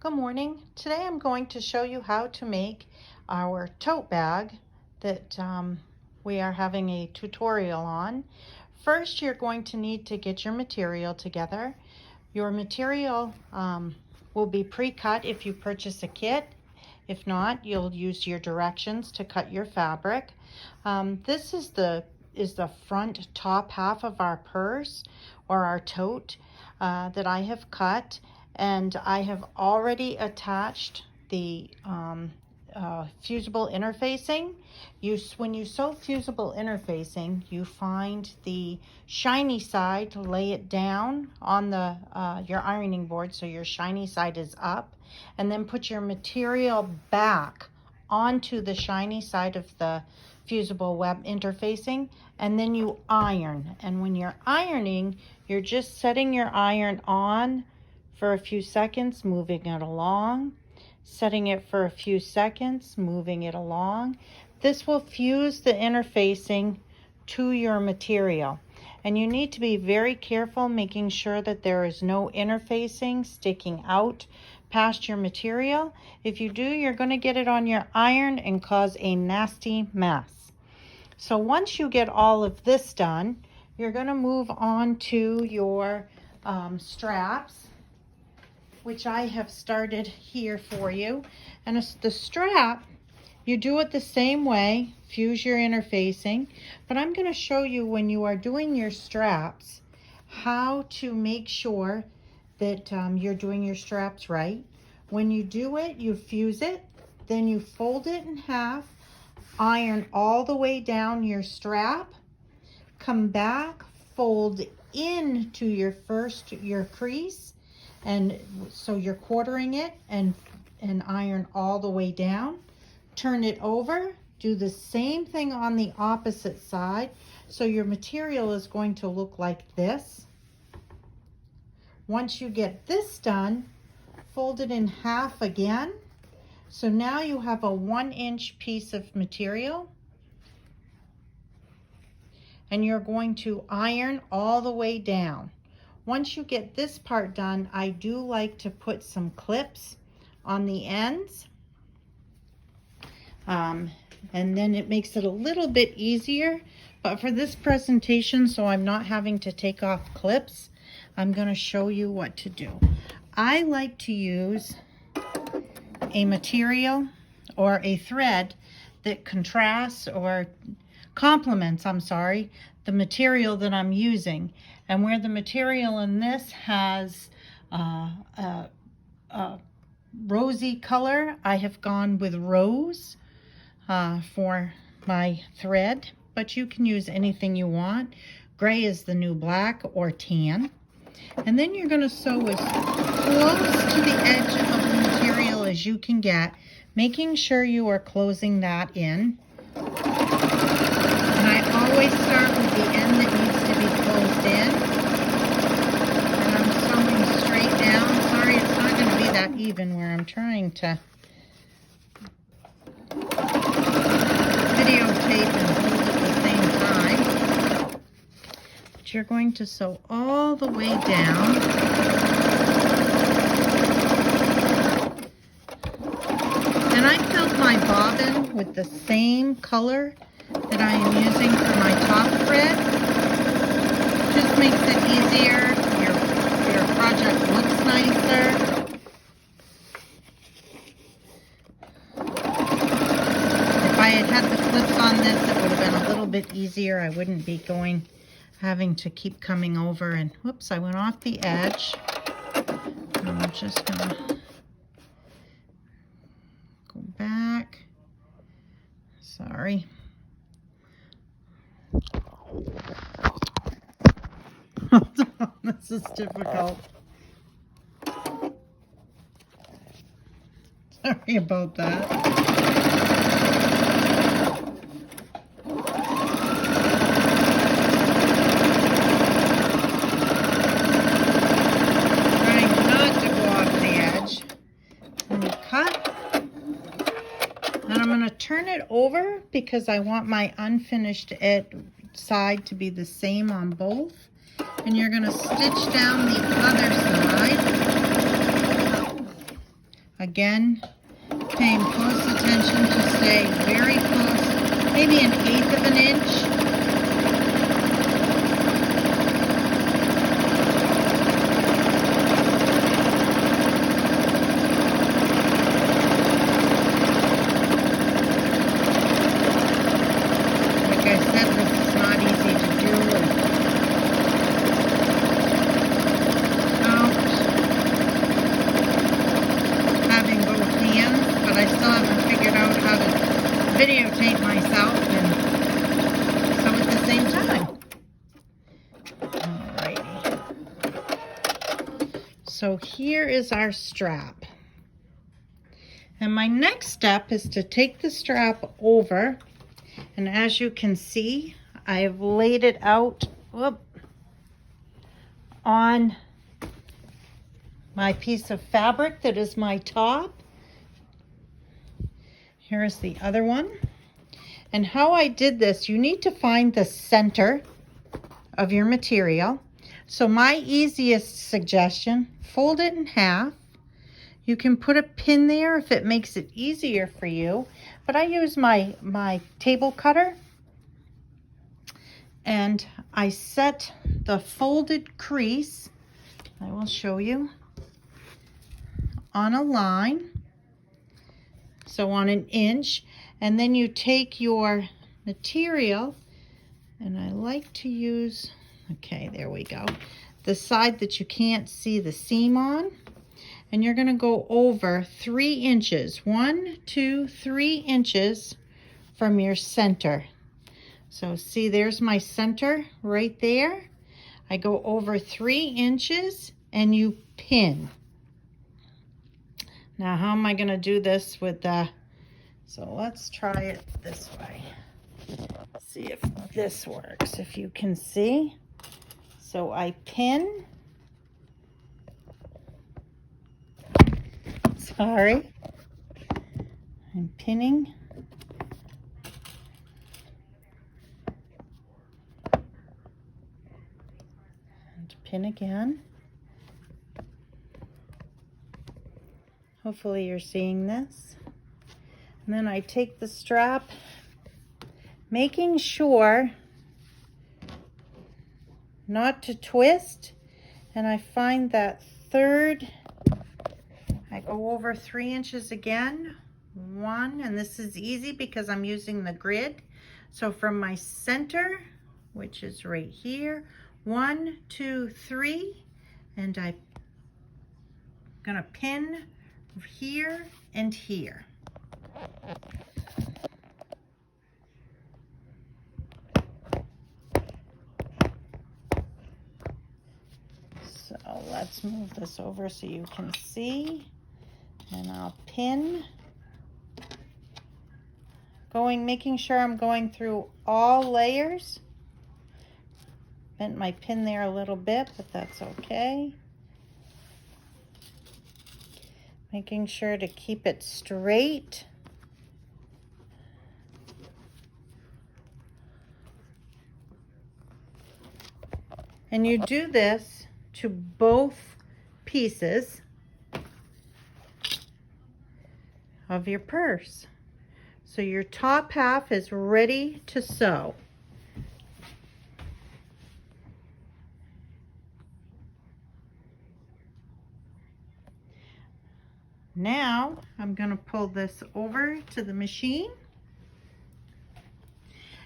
Good morning. Today I'm going to show you how to make our tote bag that we are having a tutorial on. First, you're going to need to get your material together. Your material will be pre-cut if you purchase a kit. If not, you'll use your directions to cut your fabric. This is the front top half of our purse or our tote that I have cut. And I have already attached the fusible interfacing. When you sew fusible interfacing, you find the shiny side, lay it down on the your ironing board so your shiny side is up, and then put your material back onto the shiny side of the fusible web interfacing, and then you iron. And when you're ironing, you're just setting your iron on for a few seconds, moving it along, setting it for a few seconds, moving it along. This will fuse the interfacing to your material. And you need to be very careful making sure that there is no interfacing sticking out past your material. If you do, you're going to get it on your iron and cause a nasty mess. So once you get all of this done, you're going to move on to your straps, which I have started here for you. And the strap, you do it the same way, fuse your interfacing, but I'm going to show you when you are doing your straps how to make sure that you're doing your straps right. When you do it, you fuse it, then you fold it in half, iron all the way down your strap, come back, fold into your crease, and so you're quartering it, and iron all the way down. Turn it over, do the same thing on the opposite side. So your material is going to look like this. Once you get this done, fold it in half again. So now you have a 1-inch piece of material, and you're going to iron all the way down. Once you get this part done, I do like to put some clips on the ends. And then it makes it a little bit easier. But for this presentation, so I'm not having to take off clips, I'm going to show you what to do. I like to use a material or a thread that contrasts or complements, the material that I'm using. And where the material in this has a rosy color, I have gone with rose for my thread, but you can use anything you want. Gray is the new black, or tan. And then you're going to sew as close to the edge of the material as you can get, making sure you are closing that in. And I always start with the end that needs to be closed in. And I'm sewing straight down. Sorry, it's not going to be that even where I'm trying to videotape and hold at the same time. But you're going to sew all the way down. And I filled my bobbin with the same color that I am using for my top thread. Just makes it easier. Your project looks nicer. If I had the clips on this, it would have been a little bit easier. I wouldn't be having to keep coming over and, whoops, I went off the edge. I'm just gonna go back. Sorry. This is difficult. Sorry about that. Trying not to go off the edge. And you cut. And I'm going to turn it over because I want my unfinished side to be the same on both. And you're going to stitch down the other side. Again, paying close attention to stay very close, maybe 1/8 of an inch. Videotape myself and sew at the same time. Alrighty. So here is our strap. And my next step is to take the strap over, and as you can see, I have laid it out on my piece of fabric that is my top. Here's the other one. And how I did this, you need to find the center of your material. So my easiest suggestion, fold it in half. You can put a pin there if it makes it easier for you. But I use my table cutter, and I set the folded crease, I will show you, on a line. So on 1 inch, and then you take your material, and I like to use, okay, there we go, the side that you can't see the seam on, and you're going to go over 3 inches, 1, 2, 3 inches from your center. So see, there's my center right there. I go over 3 inches and you pin. Now, how am I going to do this with so let's try it this way. See if this works, if you can see. So I pin. Sorry. I'm pinning. And pin again. Hopefully you're seeing this. And then I take the strap, making sure not to twist, and I find that third, I go over 3 inches again, 1, and this is easy because I'm using the grid. So from my center, which is right here, 1, 2, 3, and I'm gonna pin here and here. So let's move this over so you can see, and I'll pin, making sure I'm going through all layers. Bent my pin there a little bit, but that's okay. Making sure to keep it straight. And you do this to both pieces of your purse. So your top half is ready to sew. Now I'm going to pull this over to the machine.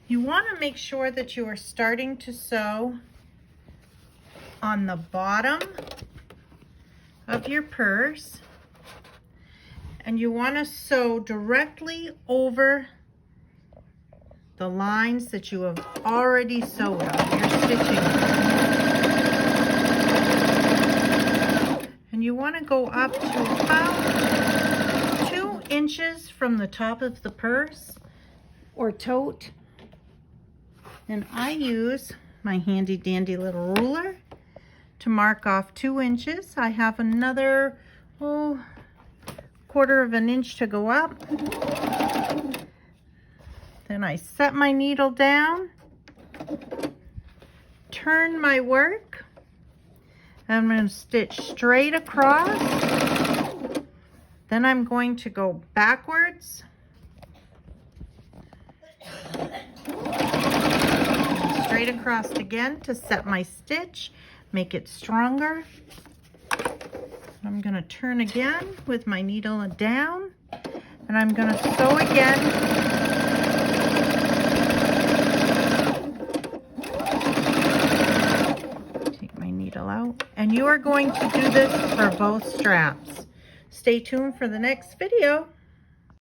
You want to make sure that you are starting to sew on the bottom of your purse, and you want to sew directly over the lines that you have already sewed on. You're stitching. And you want to go up to about 2 inches from the top of the purse or tote. And I use my handy dandy little ruler to mark off 2 inches. I have another 1/4 of an inch to go up. Then I set my needle down, turn my work, and I'm going to stitch straight across. Then I'm going to go backwards, straight across again to set my stitch, make it stronger. I'm going to turn again with my needle down, and I'm going to sew again. Take my needle out, and you are going to do this for both straps. Stay tuned for the next video.